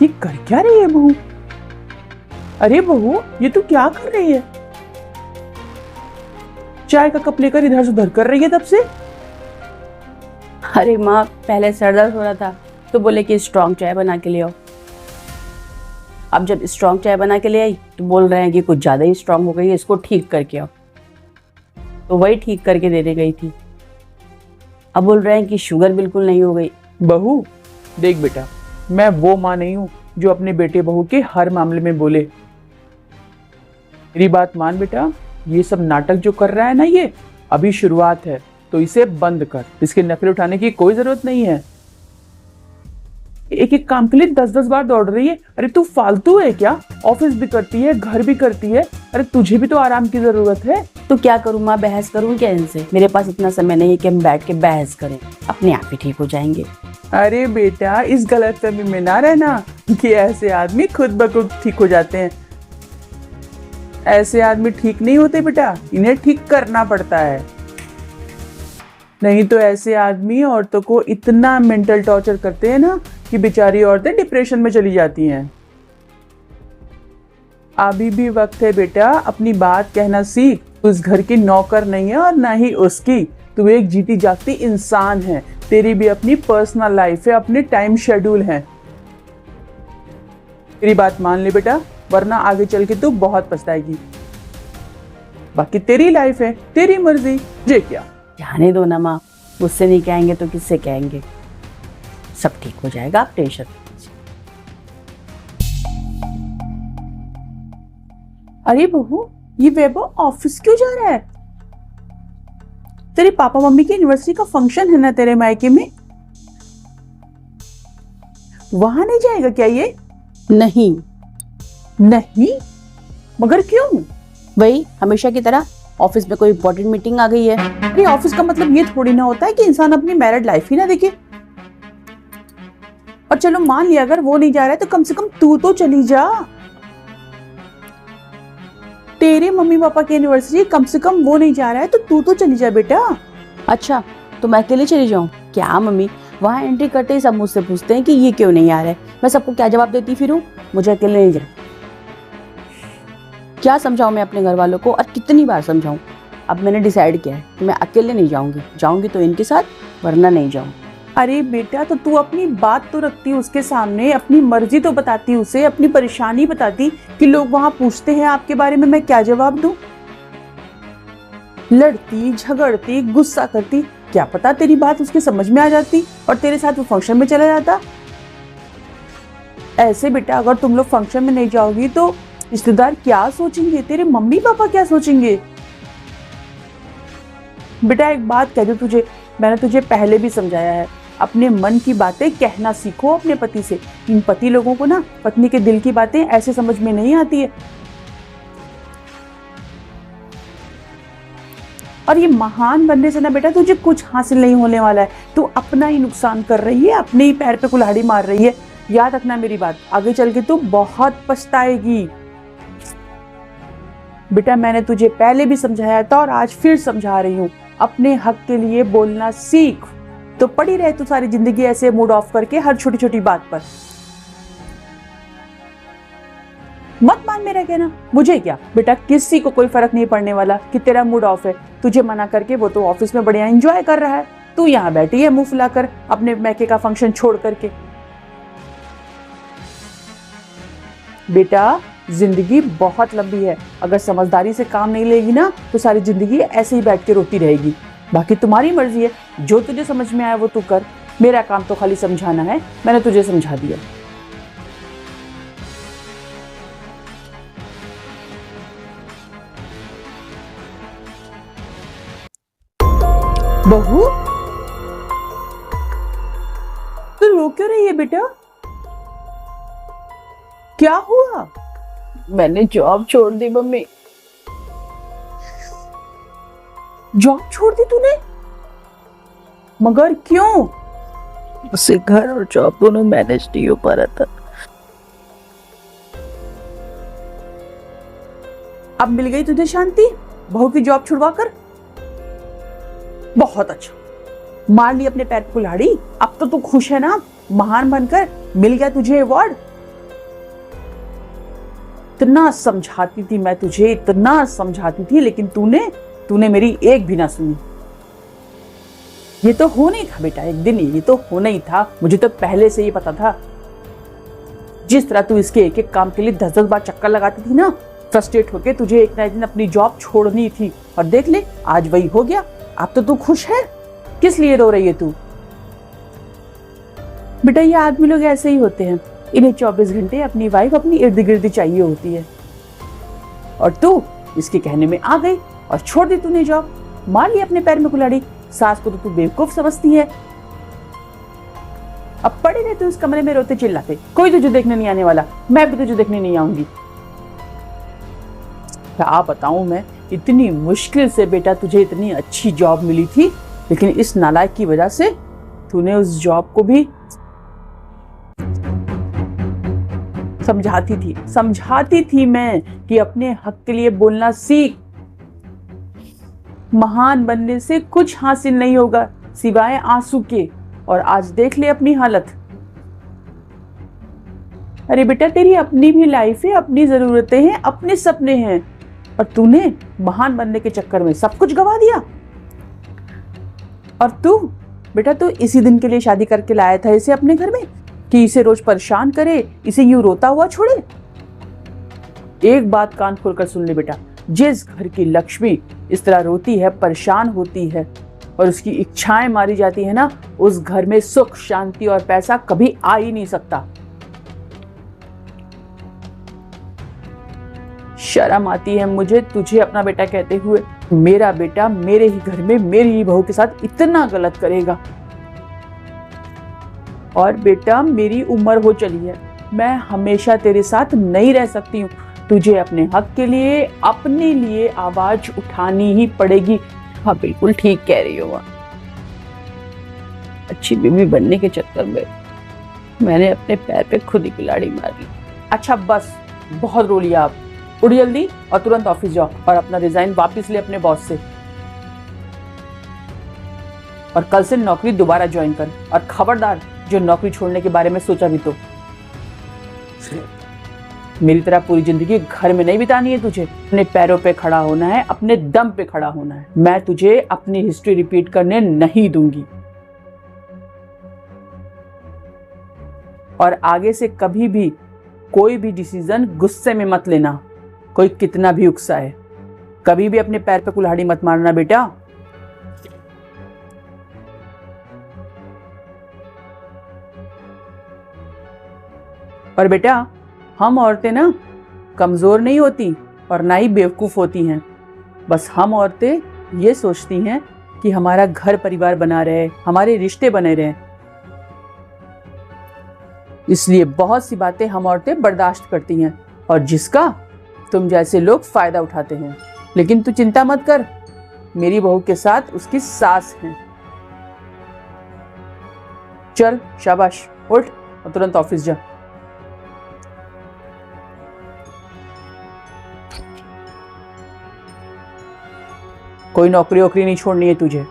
ये कर क्या रही है बहू? अरे बहू, ये तू क्या कर रही है? चाय का कप लेकर इधर से उधर कर रही है तब से। अरे माँ, पहले सर दर्द हो रहा था तो बोले कि स्ट्रॉन्ग चाय बना के ले आओ। अब जब स्ट्रॉन्ग चाय बना के ले आई तो बोल रहे हैं कि कुछ ज़्यादा ही स्ट्रॉन्ग हो गई है, इसको ठीक करके आओ। तो वही ठीक करके देने गई थी। अब बोल रहे हैं कि शुगर बिल्कुल नहीं हो गई। बहू देख बेटा, मैं वो माँ नहीं हूँ जो अपने बेटे बहू के हर मामले में बोले। मेरी बात मान बेटा, ये सब नाटक जो कर रहा है ना, ये अभी शुरुआत है, तो इसे बंद कर। इसके नखरे उठाने की कोई जरूरत नहीं है। एक एक काम के लिए 10-10 बार दौड़ रही है। अरे तू फालतू है क्या? ऑफिस भी करती है, घर भी करती है। अरे तुझे भी तो आराम की जरूरत है। तो क्या करूँ माँ, बहस करूँ क्या इनसे? मेरे पास इतना समय नहीं है कि हम बैठ के बहस करें, अपने आप ही ठीक हो जाएंगे। अरे बेटा, इस गलतफहमी में ना रहना कि ऐसे आदमी खुद ब खुद ठीक हो जाते हैं। ऐसे आदमी ठीक नहीं होते बेटा, इन्हें ठीक करना पड़ता है। नहीं तो ऐसे आदमी औरतों को इतना मेंटल टॉर्चर करते हैं ना कि बेचारी औरतें डिप्रेशन में चली जाती हैं। अभी भी वक्त है बेटा, अपनी बात कहना सीख। तू उस घर की नौकर नहीं है और ना ही उसकी। तू एक जीती जागती इंसान है। तेरी भी अपनी पर्सनल लाइफ है, अपने टाइम शेड्यूल है। तेरी बात मान ले बेटा, वरना आगे चल के तू बहुत पछताएगी। बाकी तेरी लाइफ है, तेरी मर्जी, मुझे क्या। जाने दो ना माँ, मुझसे नहीं कहेंगे तो किससे कहेंगे? सब ठीक हो जाएगा, आप टेंशन मत लीजिए। अरे बहू, ये वैभव ऑफिस क्यों जा रहा है? तेरे पापा मम्मी की एनिवर्सरी का फंक्शन है ना तेरे मायके में, वहां नहीं जाएगा क्या ये? नहीं। नहीं? मगर क्यों? वही हमेशा की तरह, ऑफिस में कोई इंपॉर्टेंट मीटिंग आ गई है। अरे ऑफिस का मतलब ये थोड़ी ना होता है कि इंसान अपनी मैरिड लाइफ ही ना देखे। और चलो मान लिया अगर वो नहीं जा रहा है तो कम से कम तू तो चली जा। तेरे मम्मी पापा की एनिवर्सरी, कम से कम वो नहीं जा रहा है तो तू तो चली जा बेटा। अच्छा, तो मैं अकेले चली जाऊं क्या मम्मी? वहां एंट्री करते ही सब मुझसे पूछते हैं कि ये क्यों नहीं आ रहा है। मैं सबको क्या जवाब देती फिरूं? मुझे अकेले नहीं जाना। क्या समझाऊं मैं अपने घर वालों को, और कितनी बार समझाऊं? अब मैंने डिसाइड किया है कि मैं अकेले नहीं जाऊंगी। जाऊंगी तो इनके साथ, वरना नहीं जाऊं। अरे बेटा, तो तू अपनी बात तो रखती उसके सामने, अपनी मर्जी तो बताती उसे, अपनी परेशानी बताती कि लोग वहां पूछते हैं आपके बारे में, मैं क्या जवाब दूं? लड़ती झगड़ती गुस्सा करती, क्या पता तेरी बात उसके समझ में आ जाती और तेरे साथ वो फंक्शन में चला जाता। ऐसे बेटा, अगर तुम लोग फंक्शन में नहीं जाओगी तो रिश्तेदार क्या सोचेंगे, तेरे मम्मी पापा क्या सोचेंगे? बेटा एक बात कह दूं तुझे, मैंने तुझे पहले भी समझाया है, अपने मन की बातें कहना सीखो अपने पति से। इन पति लोगों को ना पत्नी के दिल की बातें ऐसे समझ में नहीं आती है। और ये महान बनने से ना बेटा तुझे कुछ हासिल नहीं होने वाला है। तू अपना ही नुकसान कर रही है, अपने ही पैर पे कुल्हाड़ी मार रही है। याद रखना मेरी बात, आगे चल के तू बहुत पछताएगी। बेटा मैंने तुझे पहले भी समझाया था और आज फिर समझा रही हूँ, अपने हक के लिए बोलना सीख। तो पड़ी रहे तू सारी जिंदगी ऐसे मूड ऑफ करके हर छोटी छोटी बात पर। मत मान मेरा कहना, मुझे क्या बेटा, किसी को कोई फर्क नहीं पड़ने वाला कि तेरा मूड ऑफ है। तुझे मना करके वो तो ऑफिस में बढ़िया एंजॉय कर रहा है, तू यहाँ बैठी है मुंह फुलाकर अपने मैके का फंक्शन छोड़ करके। बेटा जिंदगी बहुत लंबी है, अगर समझदारी से काम नहीं लेगी ना तो सारी जिंदगी ऐसे ही बैठ के रोती रहेगी। बाकी तुम्हारी मर्जी है, जो तुझे समझ में आया वो तू कर। मेरा काम तो खाली समझाना है, मैंने तुझे समझा दिया। बहू तू रो क्यों रही है बेटा? क्या हुआ? मैंने जॉब छोड़ दी मम्मी। जॉब छोड़ दी तूने? मगर क्यों? उससे घर और जॉब दोनों मैनेज नहीं हो पा रहा था। अब मिल गई तुझे शांति बहू की जॉब छुड़वा कर? बहुत अच्छा, मार ली अपने पैर कुल्हाड़ी। अब तो तू खुश है ना, महान बनकर मिल गया तुझे अवार्ड। इतना समझाती थी मैं तुझे, इतना समझाती थी, लेकिन तूने मेरी एक भी ना सुनी। ये तो होना ही था बेटा, एक दिन ये तो होना ही था, मुझे तो पहले से ही पता था। जिस तरह तू इसके एक एक काम के लिए 10-10 बार चक्कर लगाती थी ना, फ्रस्ट्रेट होके तुझे एक ना एक दिन अपनी जॉब छोड़नी थी, और देख ले आज वही हो गया। अब तो तू खुश है, किस लिए रो रही है तू? बेटा ये आदमी लोग ऐसे ही होते हैं, इन्हें 24 घंटे अपनी वाइफ अपनी इर्द गिर्द चाहिए होती है, और तू इसके कहने में आ गई और छोड़ दी तूने जॉब, मार ली अपने पैर में कुल्हाड़ी। सास को तो तू बेवकूफ समझती है। अब पड़े रहे तू इस कमरे में रोते चिल्लाते, कोई तुझे देखने नहीं आने वाला, मैं भी तुझे देखने नहीं आऊंगी। क्या बताऊं मैं, इतनी मुश्किल से बेटा तुझे इतनी अच्छी जॉब मिली थी, लेकिन इस नालायक की वजह से तूने उस जॉब को भी समझाती थी मैं कि अपने हक के लिए बोलना सीख। महान बनने से कुछ हासिल नहीं होगा सिवाय आंसू के, और आज देख ले अपनी हालत। अरे बेटा तेरी अपनी भी लाइफ है, अपनी जरूरतें हैं, अपने सपने हैं, और तूने महान बनने के चक्कर में सब कुछ गवा दिया। और तू बेटा तू इसी दिन के लिए शादी करके लाया था इसे अपने घर में, कि इसे रोज परेशान करे, इसे यूं रोता हुआ छोड़े। एक बात कान खोलकर सुन ले बेटा, जिस घर की लक्ष्मी इस तरह रोती है, परेशान होती है और उसकी इच्छाएं मारी जाती है ना, उस घर में सुख शांति और पैसा कभी आ ही नहीं सकता। शर्म आती है मुझे तुझे अपना बेटा कहते हुए। मेरा बेटा मेरे ही घर में मेरी ही बहू के साथ इतना गलत करेगा। और बेटा मेरी उम्र हो चली है, मैं हमेशा तेरे साथ नहीं रह सकती हूँ, तुझे अपने हक के लिए अपने लिए आवाज उठानी ही पड़ेगी। हाँ बिल्कुल ठीक कह रही हो। अच्छी बीवी बनने के चक्कर में मैंने अपने पैर पे खुद ही कुल्हाड़ी मार ली। अच्छा बस, बहुत रो लिया आप, उठ जल्दी और तुरंत ऑफिस जाओ और अपना रिजाइन वापस ले अपने बॉस से, और कल से नौकरी दोबारा ज्वाइन कर। और खबरदार जो नौकरी छोड़ने के बारे में सोचा भी तो मेरी तरह पूरी जिंदगी घर में नहीं बितानी है तुझे। अपने पैरों पे खड़ा होना है, अपने दम पे खड़ा होना है। मैं तुझे अपनी हिस्ट्री रिपीट करने नहीं दूंगी, और आगे से कभी भी कोई भी डिसीजन गुस्से में मत लेना, कोई कितना भी उकसाए। कभी भी अपने पैर पे कुल्हाड़ी मत मारना बेटा। और बेटा हम औरतें ना कमजोर नहीं होती और ना ही बेवकूफ होती हैं, बस हम औरतें ये सोचती हैं कि हमारा घर परिवार बना रहे, हमारे रिश्ते बने रहे, इसलिए बहुत सी बातें हम औरतें बर्दाश्त करती हैं, और जिसका तुम जैसे लोग फायदा उठाते हैं। लेकिन तू चिंता मत कर, मेरी बहू के साथ उसकी सास है। चल शाबाश, उठ और तुरंत ऑफिस जा। कोई नौकरी वोकरी नहीं छोड़नी है तुझे।